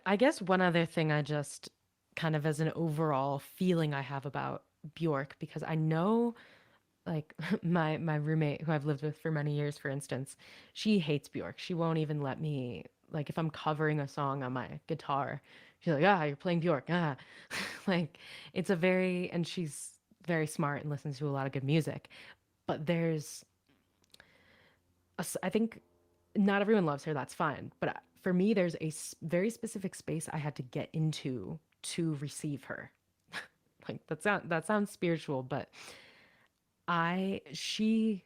I guess one other thing I just kind of as an overall feeling I have about Bjork, because I know like my roommate who I've lived with for many years, for instance, she hates Bjork. She won't even let me like if I'm covering a song on my guitar, she's like, ah, you're playing Bjork. Ah. Like it's a very and she's very smart and listens to a lot of good music. But I think not everyone loves her, that's fine. But for me, there's a very specific space I had to get into to receive her. Like that sounds spiritual, but she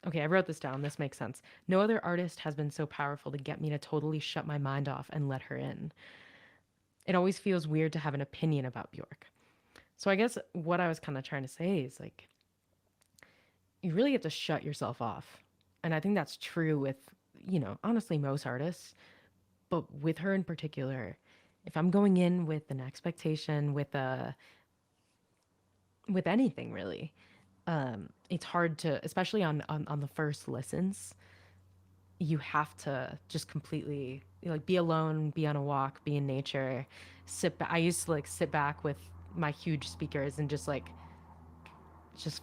okay, I wrote this down. This makes sense. No other artist has been so powerful to get me to totally shut my mind off and let her in. It always feels weird to have an opinion about Bjork. So I guess what I was kind of trying to say is like you really have to shut yourself off. And I think that's true with, honestly most artists. But with her in particular, if I'm going in with an expectation, with anything really, it's hard to, especially on the first listens, you have to just completely like be alone, be on a walk, be in nature, I used to like sit back with my huge speakers and just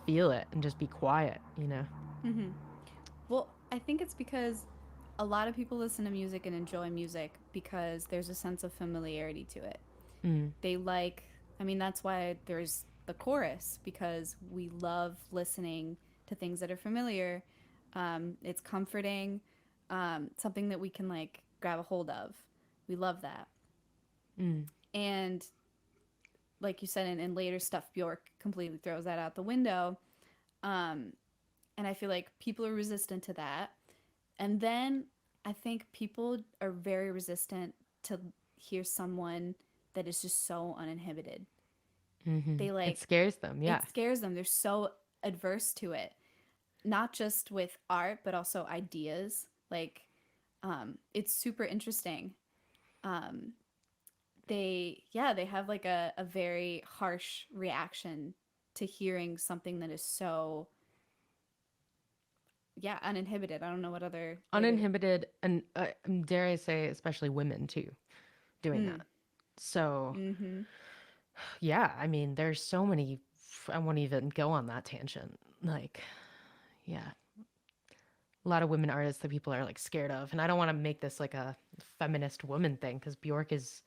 feel it and just be quiet. Mm-hmm. Well, I think it's because a lot of people listen to music and enjoy music because there's a sense of familiarity to it. Mm, They like, I mean, that's why there's the chorus because we love listening to things that are familiar. It's comforting, something that we can like grab a hold of. We love that. mm, And like you said, in later stuff, Bjork completely throws that out the window. Um, and I feel like people are resistant to that. And then I think people are very resistant to hear someone that is just so uninhibited. They It like scares them, yeah. it scares them. They're so adverse to it, not just with art but also ideas. Like it's super interesting. Um, they have like a very harsh reaction to hearing something that is so uninhibited. I don't know what other way to. Uninhibited, and dare I say, especially women too, doing Mm. that. So, Mm-hmm. yeah, I mean, there's so many. I won't even go on that tangent. Like, yeah, a lot of women artists that people are like scared of, and I don't want to make this like a feminist woman thing because Bjork is.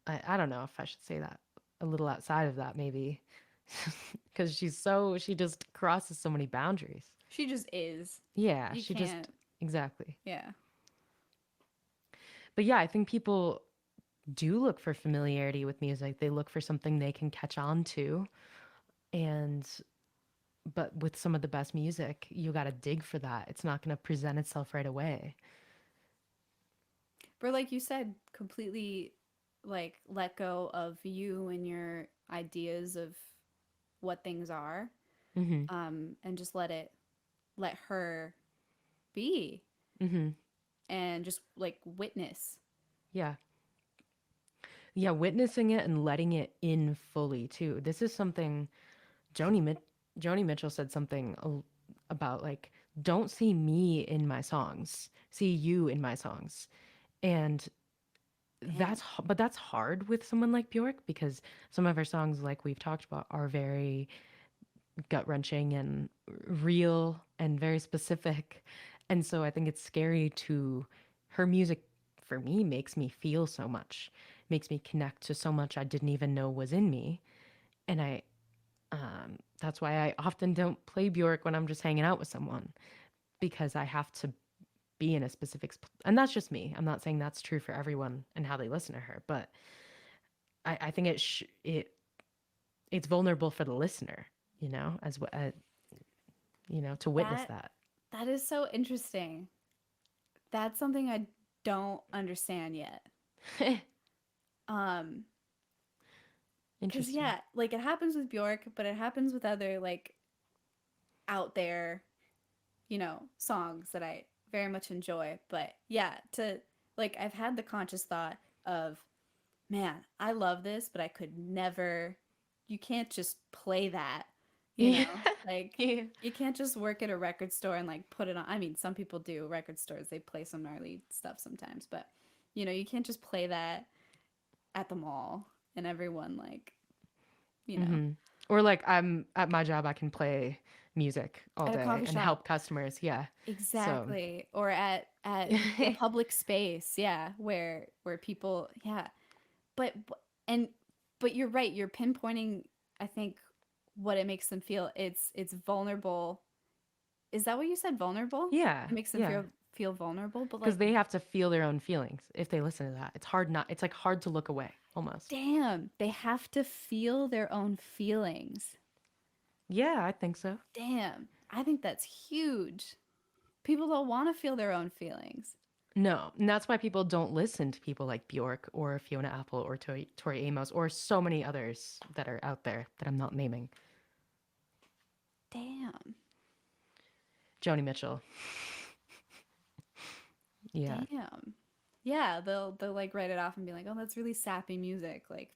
I don't know if I should say that a little outside of that maybe, because she just crosses so many boundaries. She just is. Yeah, You she can't. just exactly. Yeah. But yeah, I think people do look for familiarity with music. They look for something they can catch on to. And, but with some of the best music, you got to dig for that. It's not going to present itself right away. But like you said, completely like let go of you and your ideas of what things are, Mm-hmm. and just let her be Mm-hmm. and just like witness. Yeah. Yeah. Witnessing it and letting it in fully, too. This is something Joni, Joni Mitchell said something about like, don't see me in my songs, see you in my songs. And Man, but that's hard with someone like Bjork because some of her songs, like we've talked about, are very gut wrenching and real and very specific. And so I think it's scary to her music for me makes me feel so much, makes me connect to so much I didn't even know was in me. And that's why I often don't play Bjork when I'm just hanging out with someone because I have to be in a specific, and that's just me. I'm not saying that's true for everyone and how they listen to her, but I think it's vulnerable for the listener, as to witness that that. that is so interesting. That's something I don't understand yet. Um, cause Interesting. yeah, like it happens with Bjork, but it happens with other like out there, songs that I very much enjoy. But yeah, to like I've had the conscious thought of, man, I love this, but I could never. You can't just play that, you Yeah. know? Like, Yeah. you can't just work at a record store and like put it on. I mean, some people do. Record stores, they play some gnarly stuff sometimes, but You know, you can't just play that at the mall and everyone like, you know, Hmm. Or like I'm at my job, I can play music all at a day coffee and shop. help customers. Yeah. So, Exactly. Or at a public space, yeah, where people, yeah. But and but you're right. You're pinpointing, I think, what it makes them feel. It's vulnerable. Is that what you said? Vulnerable? yeah, It makes them yeah. feel vulnerable, but Because like, they have to feel their own feelings if they listen to that. It's hard not, it's like hard to look away almost. damn, they have to feel their own feelings. Yeah, I think so. Damn. I think that's huge. People don't want to feel their own feelings. No, and that's why people don't listen to people like Bjork or Fiona Apple or Tori Amos or so many others that are out there that I'm not naming. Damn. Joni Mitchell. Yeah, Damn. Yeah, they'll like write it off and be like, "Oh, that's really sappy music." Like,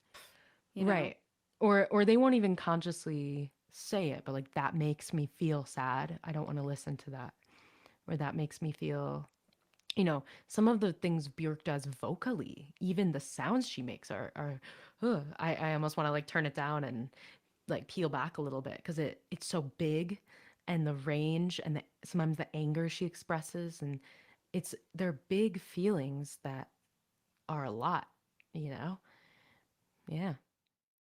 you know. right. Or they won't even consciously say it, but like that makes me feel sad. I don't want to listen to that. Or that makes me feel, some of the things Björk does vocally, even the sounds she makes are ugh, I almost want to like turn it down and like peel back a little bit because it's so big and the range and sometimes the anger she expresses and they're big feelings that are a lot, you know? Yeah.